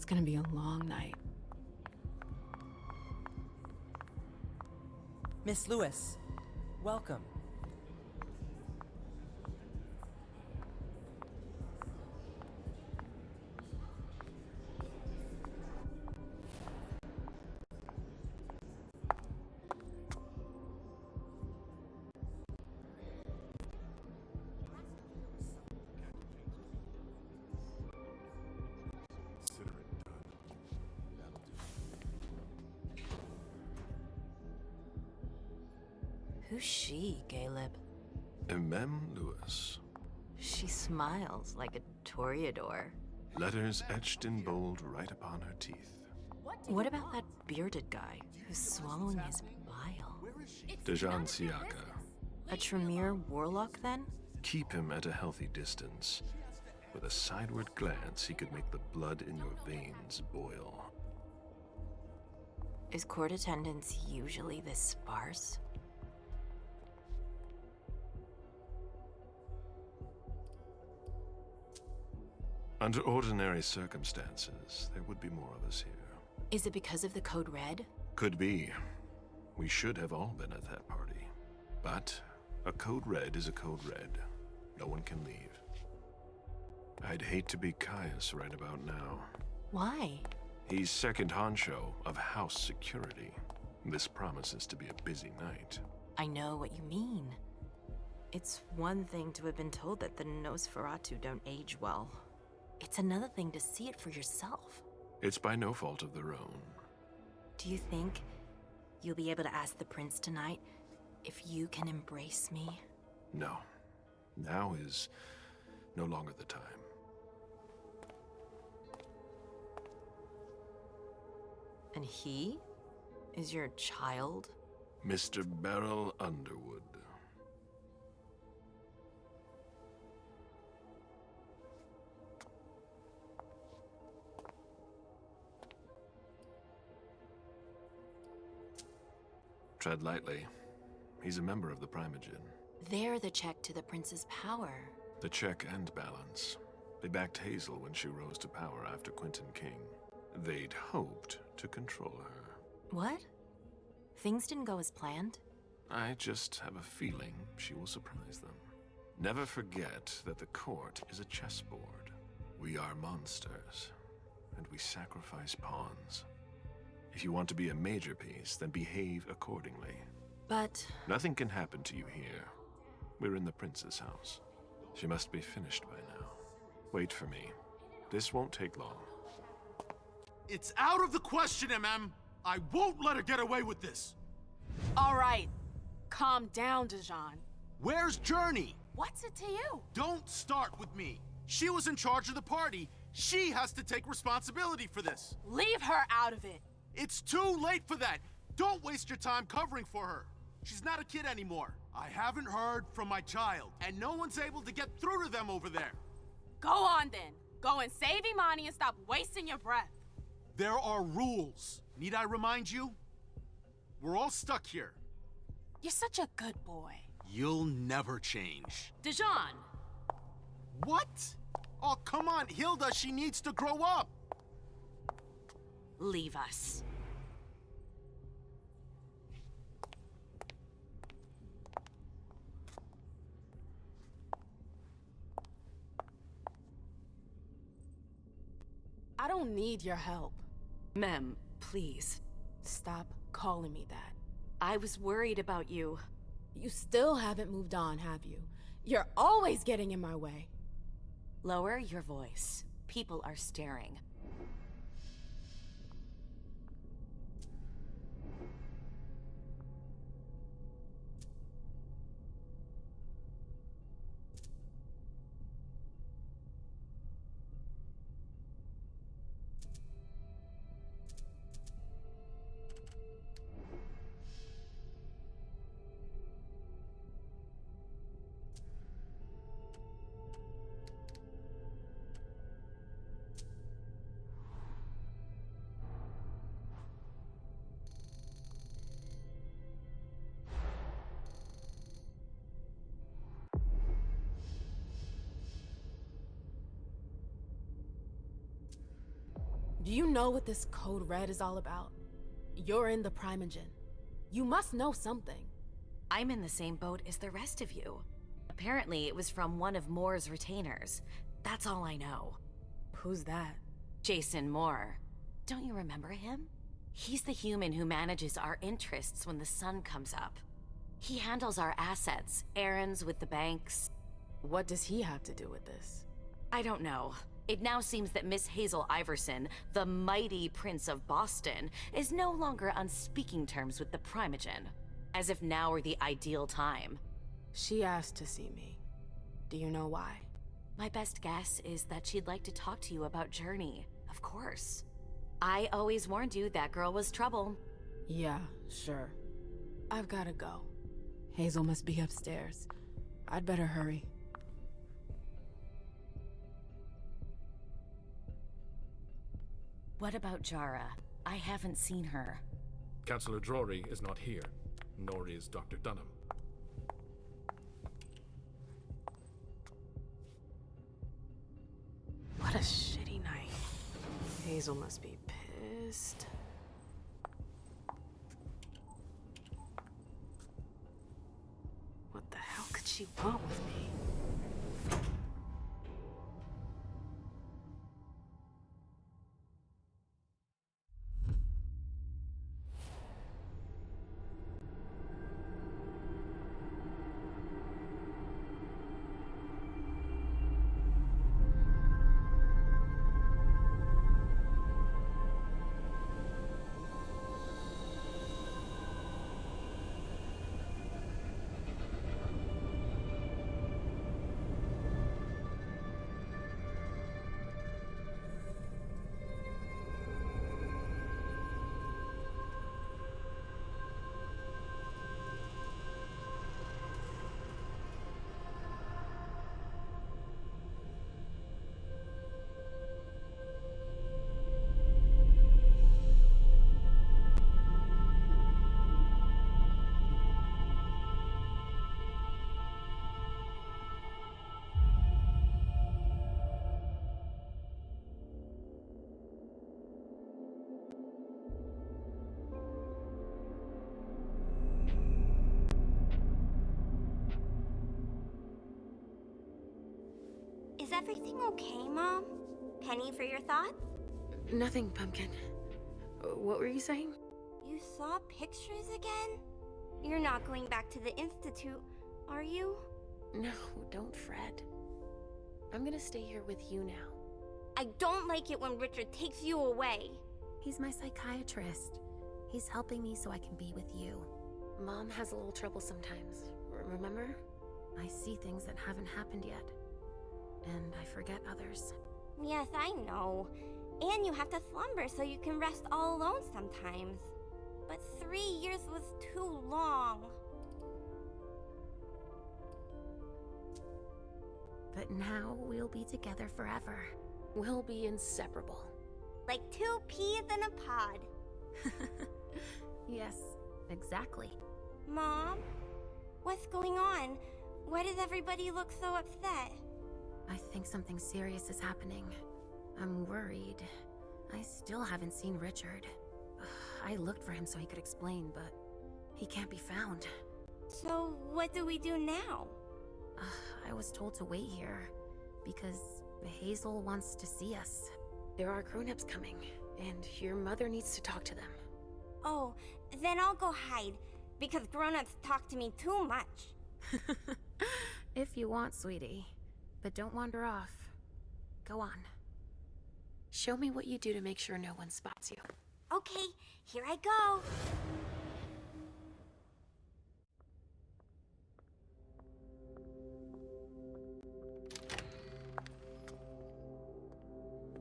gonna be a long night. Miss Lewis, welcome. Who's she, Caleb? MM Lewis. She smiles like a toreador. Letters etched in bold right upon her teeth. What about that bearded guy who's swallowing his bile? Dejan Siaka. A Tremere warlock, then? Keep him at a healthy distance. With a sideward glance, he could make the blood in your veins boil. Is court attendance usually this sparse? Under ordinary circumstances, there would be more of us here. Is it because of the Code Red? Could be. We should have all been at that party. But a Code Red is a Code Red. No one can leave. I'd hate to be Caius right about now. Why? He's second honcho of house security. This promises to be a busy night. I know what you mean. It's one thing to have been told that the Nosferatu don't age well. It's another thing to see it for yourself. It's by no fault of their own. Do you think you'll be able to ask the prince tonight if you can embrace me? No. Now is no longer the time. And he is your child? Mr. Beryl Underwood. Tread lightly. He's a member of the Primogen. They're the check to the prince's power. The check and balance. They backed Hazel when she rose to power after Quentin King. They'd hoped to control her. What? Things didn't go as planned? I just have a feeling she will surprise them. Never forget that the court is a chessboard. We are monsters, and we sacrifice pawns. If you want to be a major piece, then behave accordingly. But... Nothing can happen to you here. We're in the prince's house. She must be finished by now. Wait for me. This won't take long. It's out of the question, MM! I won't let her get away with this! All right. Calm down, Dejan. Where's Journey? What's it to you? Don't start with me. She was in charge of the party. She has to take responsibility for this. Leave her out of it. It's too late for that. Don't waste your time covering for her. She's not a kid anymore. I haven't heard from my child, and no one's able to get through to them over there. Go on then. Go and save Imani and stop wasting your breath. There are rules. Need I remind you? We're all stuck here. You're such a good boy. You'll never change. Dejan! What? Oh, come on, Hilda, she needs to grow up. leave us. I don't need your help. Mem, please. Stop calling me that. I was worried about you. You still haven't moved on, have you? You're always getting in my way. Lower your voice. People are staring. Do you know what this Code Red is all about? You're in the Primogen. You must know something. I'm in the same boat as the rest of you. Apparently, it was from one of Moore's retainers. That's all I know. Who's that? Jason Moore. Don't you remember him? He's the human who manages our interests when the sun comes up. He handles our assets, errands with the banks. What does he have to do with this? I don't know. It now seems that Miss Hazel Iverson, the mighty Prince of Boston, is no longer on speaking terms with the Primogen. As if now were the ideal time. She asked to see me. Do you know why? My best guess is that she'd like to talk to you about Journey, of course. I always warned you that girl was trouble. Yeah, sure. I've gotta go. Hazel must be upstairs. I'd better hurry. What about Jara? I haven't seen her. Councillor Drury is not here, nor is Dr. Dunham. What a shitty night. Hazel must be pissed. What the hell could she want with me? Is everything okay, Mom? Penny for your thoughts? Nothing, Pumpkin. What were you saying? You saw pictures again? You're not going back to the Institute, are you? No, don't fret. I'm gonna stay here with you now. I don't like it when Richard takes you away. He's my psychiatrist. He's helping me so I can be with you. Mom has a little trouble sometimes, remember? I see things that haven't happened yet. And I forget others. Yes, I know. And you have to slumber so you can rest all alone sometimes. But 3 years was too long. But now we'll be together forever. We'll be inseparable. Like 2 peas in a pod. Yes, exactly. Mom? What's going on? Why does everybody look so upset? I think something serious is happening. I'm worried. I still haven't seen Richard. I looked for him so he could explain, but he can't be found. So what do we do now? I was told to wait here because Hazel wants to see us. There are grown-ups coming, and your mother needs to talk to them. Oh, then I'll go hide, because grown-ups talk to me too much. If you want, sweetie. But don't wander off. Go on. Show me what you do to make sure no one spots you. Okay, here I go.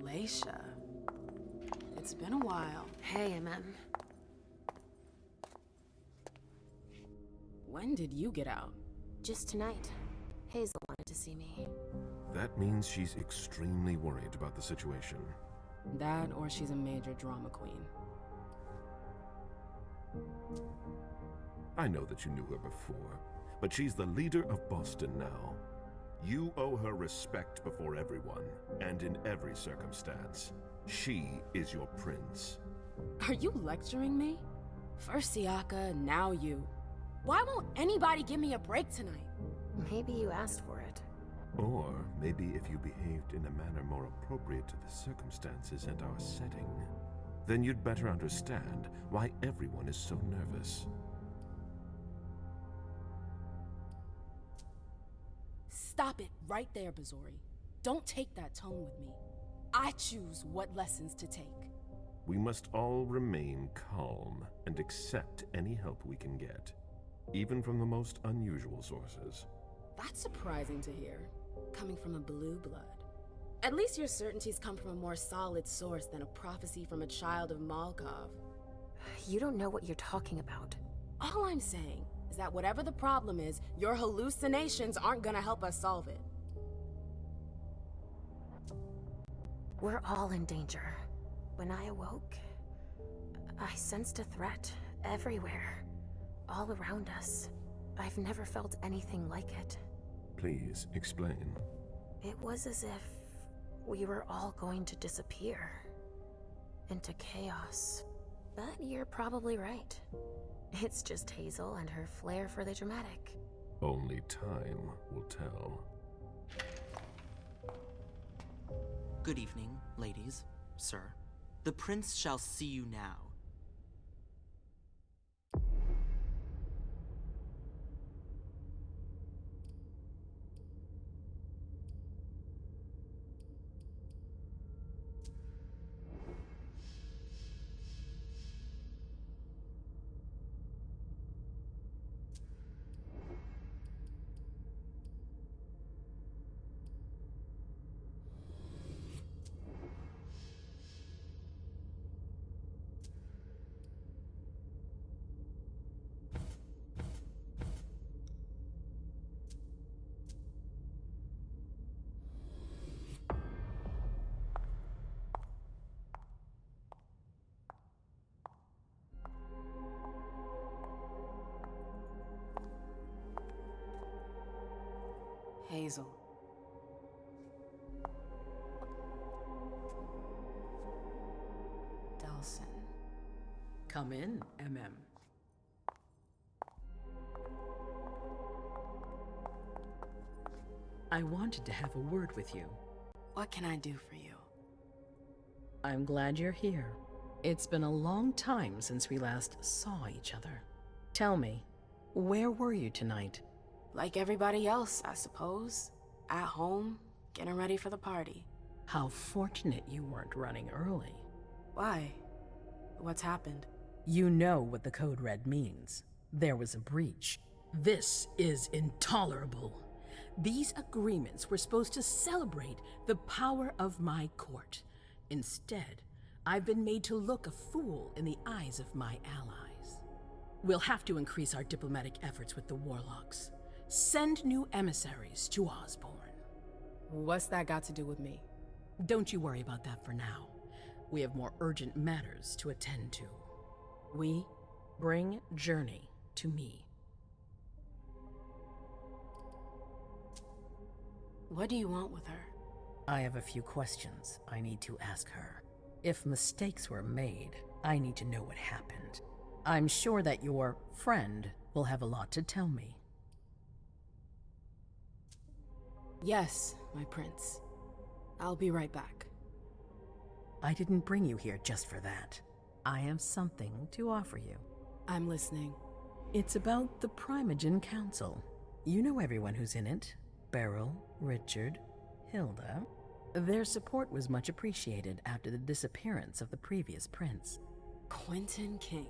Leisha. It's been a while. Hey, MM. When did you get out? Just tonight. Hazel wanted to see me. That means she's extremely worried about the situation. That or she's a major drama queen. I know that you knew her before, but she's the leader of Boston now. You owe her respect before everyone, and in every circumstance. She is your prince. Are you lecturing me? First Siaka, now you. Why won't anybody give me a break tonight? Maybe you asked for it. Or maybe if you behaved in a manner more appropriate to the circumstances and our setting, then you'd better understand why everyone is so nervous. Stop it right there, Bazori. Don't take that tone with me. I choose what lessons to take. We must all remain calm and accept any help we can get, even from the most unusual sources. That's surprising to hear, coming from a blue blood. At least your certainties come from a more solid source than a prophecy from a child of Malkov. You don't know what you're talking about. All I'm saying is that whatever the problem is, your hallucinations aren't gonna help us solve it. We're all in danger. When I awoke, I sensed a threat everywhere, all around us. I've never felt anything like it. Please explain. It was as if we were all going to disappear into chaos. But you're probably right. It's just Hazel and her flair for the dramatic. Only time will tell. Good evening, ladies, sir. The prince shall see you now. Hazel. Delson. Come in, MM. I wanted to have a word with you. What can I do for you? I'm glad you're here. It's been a long time since we last saw each other. Tell me, where were you tonight? Like everybody else, I suppose. At home, getting ready for the party. How fortunate you weren't running early. Why? What's happened? You know what the Code Red means. There was a breach. This is intolerable. These agreements were supposed to celebrate the power of my court. Instead, I've been made to look a fool in the eyes of my allies. We'll have to increase our diplomatic efforts with the Warlocks. Send new emissaries to Osborne. What's that got to do with me? Don't you worry about that for now. We have more urgent matters to attend to. We? Bring Journey to me. What do you want with her? I have a few questions I need to ask her. If mistakes were made, I need to know what happened. I'm sure that your friend will have a lot to tell me. Yes, my prince. I'll be right back. I didn't bring you here just for that. I have something to offer you. I'm listening. It's about the Primogen Council. You know everyone who's in it. Beryl, Richard, Hilda. Their support was much appreciated after the disappearance of the previous prince. Quentin King.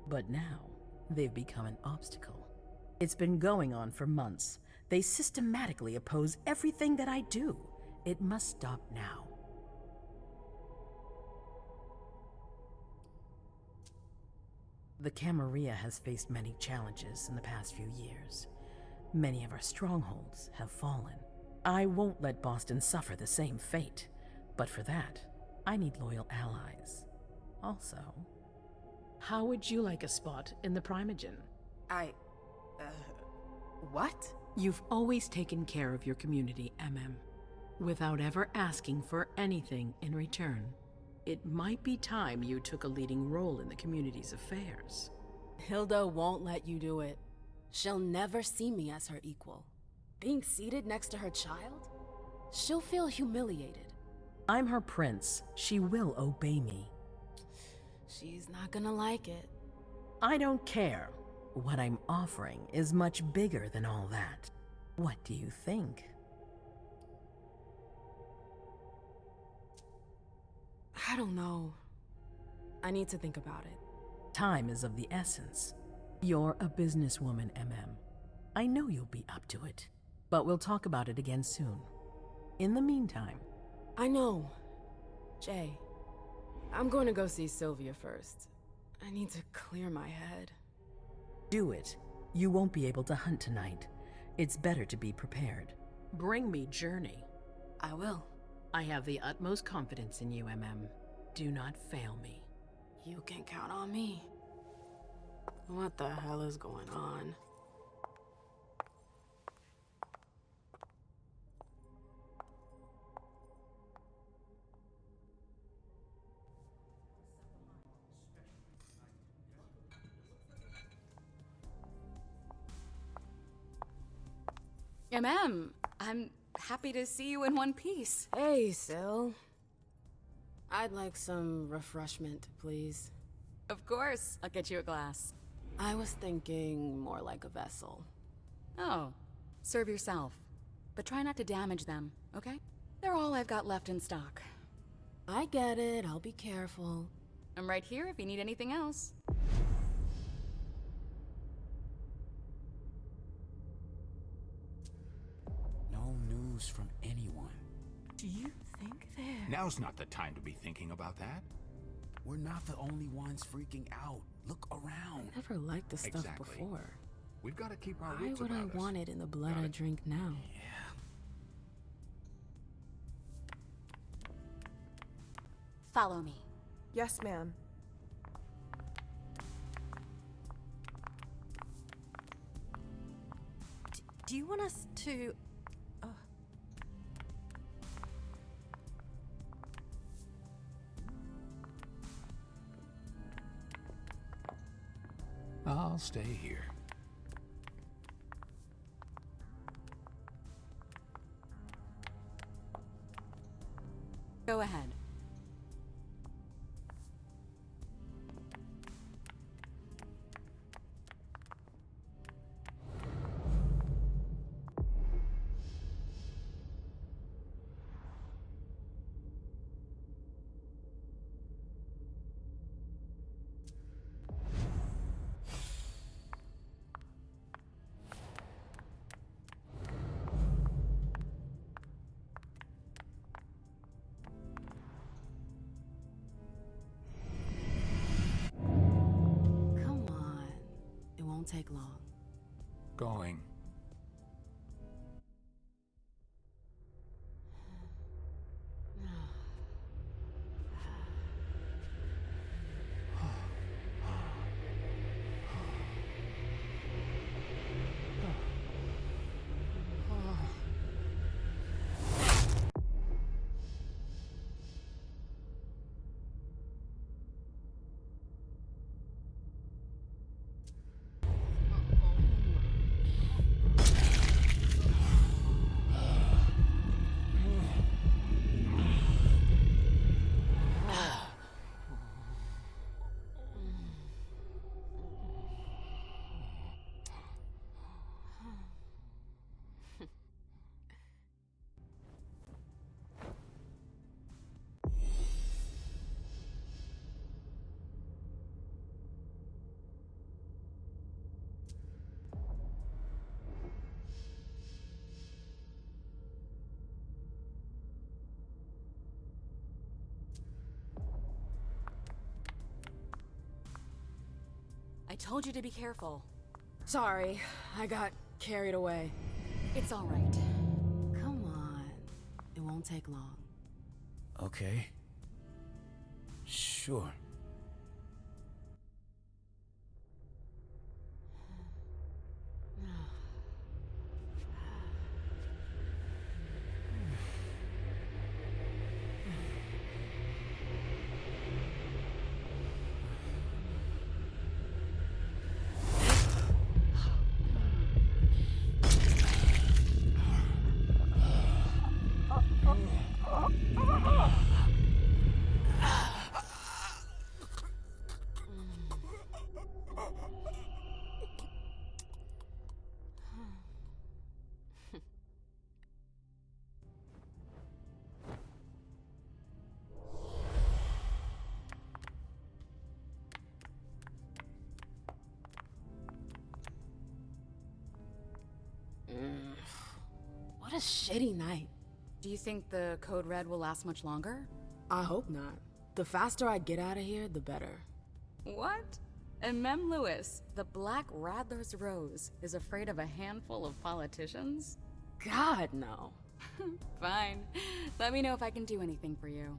But now, they've become an obstacle. It's been going on for months. They systematically oppose everything that I do. It must stop now. The Camarilla has faced many challenges in the past few years. Many of our strongholds have fallen. I won't let Boston suffer the same fate, but for that, I need loyal allies. Also, how would you like a spot in the Primogen? What? You've always taken care of your community, without ever asking for anything in return. It might be time you took a leading role in the community's affairs. Hilda won't let you do it. She'll never see me as her equal. Being seated next to her child? She'll feel humiliated. I'm her prince. She will obey me. She's not gonna like it. I don't care. What I'm offering is much bigger than all that. What do you think? I don't know. I need to think about it. Time is of the essence. You're a businesswoman, I know you'll be up to it, but we'll talk about it again soon. In the meantime... I know. Jay, I'm going to go see Sylvia first. I need to clear my head. Do it. You won't be able to hunt tonight. It's better to be prepared. Bring me Journey. I will. I have the utmost confidence in you, Do not fail me. You can count on me. What the hell is going on? I'm happy to see you in one piece. Hey, Syl. I'd like some refreshment, please. Of course, I'll get you a glass. I was thinking more like a vessel. Oh, serve yourself. But try not to damage them, okay? They're all I've got left in stock. I get it, I'll be careful. I'm right here if you need anything else. No news from anyone. Do you think they're... Now's not the time to be thinking about that. We're not the only ones freaking out. Look around. I never liked this stuff before. We've got to keep our Why wits would about I us. want it in the blood I drink now? Yeah. Follow me. Yes, ma'am. Do you want us to... I'll stay here. Go ahead. Take long. Going. I told you to be careful. Sorry, I got carried away. It's all right. Come on. It won't take long. Okay. Sure. a shitty night. Do you think the Code Red will last much longer? I hope not. The faster I get out of here, the better. What? And Mem Lewis, the Black Rattler's Rose, is afraid of a handful of politicians? God, no. Fine. Let me know if I can do anything for you.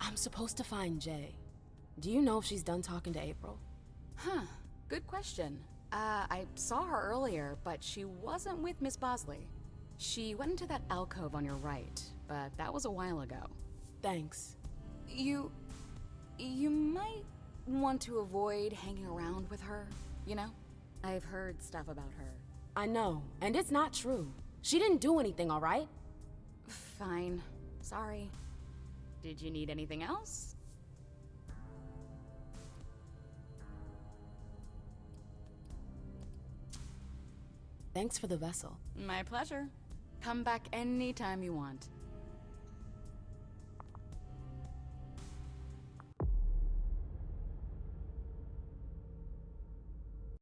I'm supposed to find Jay. Do you know if she's done talking to April? Huh. Good question. I saw her earlier, but she wasn't with Miss Bosley. She went into that alcove on your right, but that was a while ago. Thanks. You might want to avoid hanging around with her, you know? I've heard stuff about her. I know, and it's not true. She didn't do anything, all right? Fine. Sorry. Did you need anything else? Thanks for the vessel. My pleasure. Come back anytime you want.